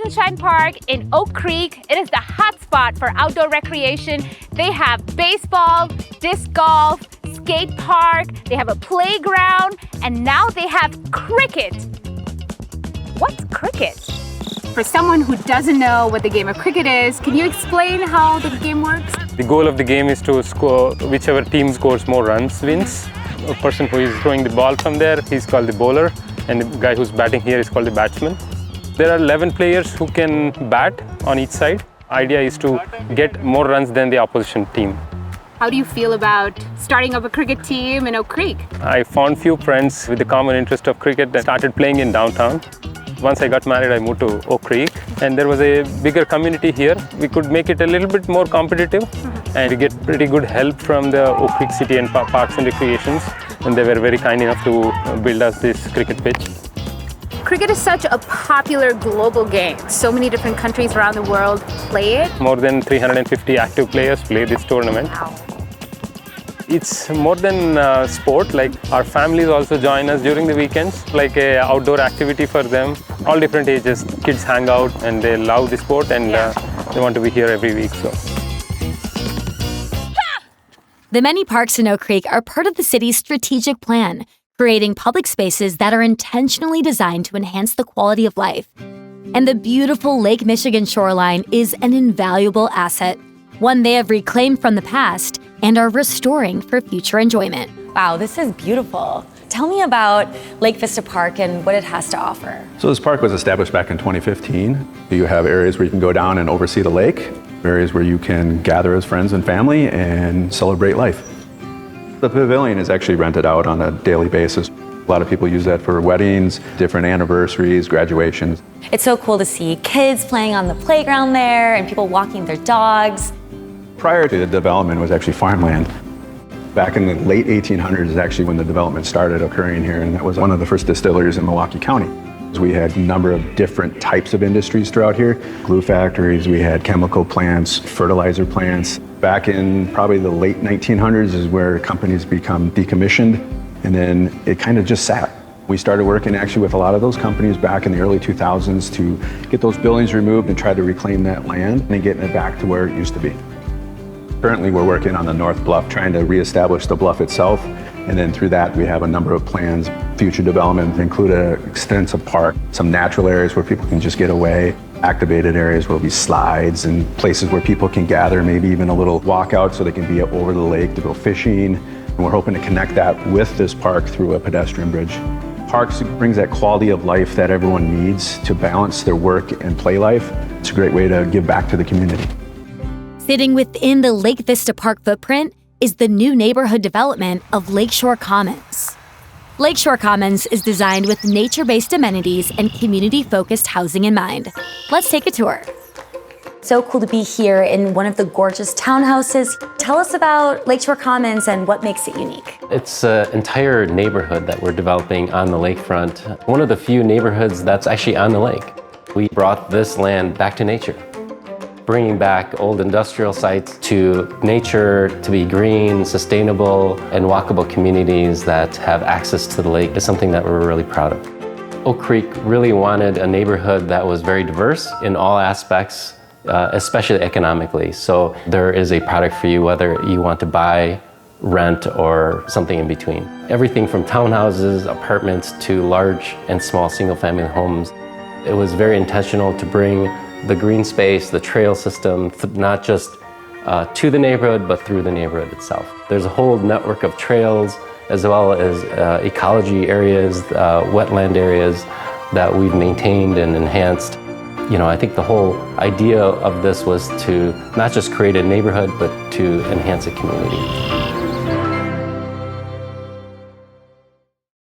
Abdenschein Park in Oak Creek. It is the hotspot for outdoor recreation. They have baseball, disc golf, skate park, they have a playground, and now they have cricket. What's cricket? For someone who doesn't know what the game of cricket is, can you explain how the game works? The goal of the game is to score, whichever team scores more runs wins. A person who is throwing the ball from there, he's called the bowler, and the guy who's batting here is called the batsman. There are 11 players who can bat on each side. Idea is to get more runs than the opposition team. How do you feel about starting up a cricket team in Oak Creek? I found few friends with the common interest of cricket and started playing in downtown. Once I got married, I moved to Oak Creek, and there was a bigger community here. We could make it a little bit more competitive, and we get pretty good help from the Oak Creek City and Parks and Recreations, and they were very kind enough to build us this cricket pitch. Cricket is such a popular global game. So many different countries around the world play it. More than 350 active players play this tournament. Wow. It's more than sport. Like our families also join us during the weekends, like a outdoor activity for them. All different ages, kids hang out and they love the sport, and they want to be here every week. So. The many parks in Oak Creek are part of the city's strategic plan, creating public spaces that are intentionally designed to enhance the quality of life. And the beautiful Lake Michigan shoreline is an invaluable asset, one they have reclaimed from the past and are restoring for future enjoyment. Wow, this is beautiful. Tell me about Lake Vista Park and what it has to offer. So this park was established back in 2015. You have areas where you can go down and oversee the lake, areas where you can gather as friends and family and celebrate life. The pavilion is actually rented out on a daily basis. A lot of people use that for weddings, different anniversaries, graduations. It's so cool to see kids playing on the playground there and people walking their dogs. Prior to the development was actually farmland. Back in the late 1800s is actually when the development started occurring here, and that was one of the first distilleries in Milwaukee County. We had a number of different types of industries throughout here. Glue factories, we had chemical plants, fertilizer plants. Back in probably the late 1900s is where companies become decommissioned, and then it kind of just sat. We started working actually with a lot of those companies back in the early 2000s to get those buildings removed and try to reclaim that land and getting it back to where it used to be. Currently we're working on the North Bluff, trying to reestablish the bluff itself, and then through that we have a number of plans. Future development include an extensive park, some natural areas where people can just get away, activated areas where will be slides and places where people can gather, maybe even a little walkout so they can be over the lake to go fishing. And we're hoping to connect that with this park through a pedestrian bridge. Parks brings that quality of life that everyone needs to balance their work and play life. It's a great way to give back to the community. Sitting within the Lake Vista Park footprint is the new neighborhood development of Lakeshore Commons. Lakeshore Commons is designed with nature-based amenities and community-focused housing in mind. Let's take a tour. So cool to be here in one of the gorgeous townhouses. Tell us about Lakeshore Commons and what makes it unique. It's an entire neighborhood that we're developing on the lakefront. One of the few neighborhoods that's actually on the lake. We brought this land back to nature, bringing back old industrial sites to nature, to be green, sustainable, and walkable communities that have access to the lake is something that we're really proud of. Oak Creek really wanted a neighborhood that was very diverse in all aspects, especially economically. So there is a product for you whether you want to buy, rent, or something in between. Everything from townhouses, apartments, to large and small single-family homes. It was very intentional to bring the green space, the trail system, not just to the neighborhood, but through the neighborhood itself. There's a whole network of trails, as well as ecology areas, wetland areas that we've maintained and enhanced. You know, I think the whole idea of this was to not just create a neighborhood, but to enhance a community.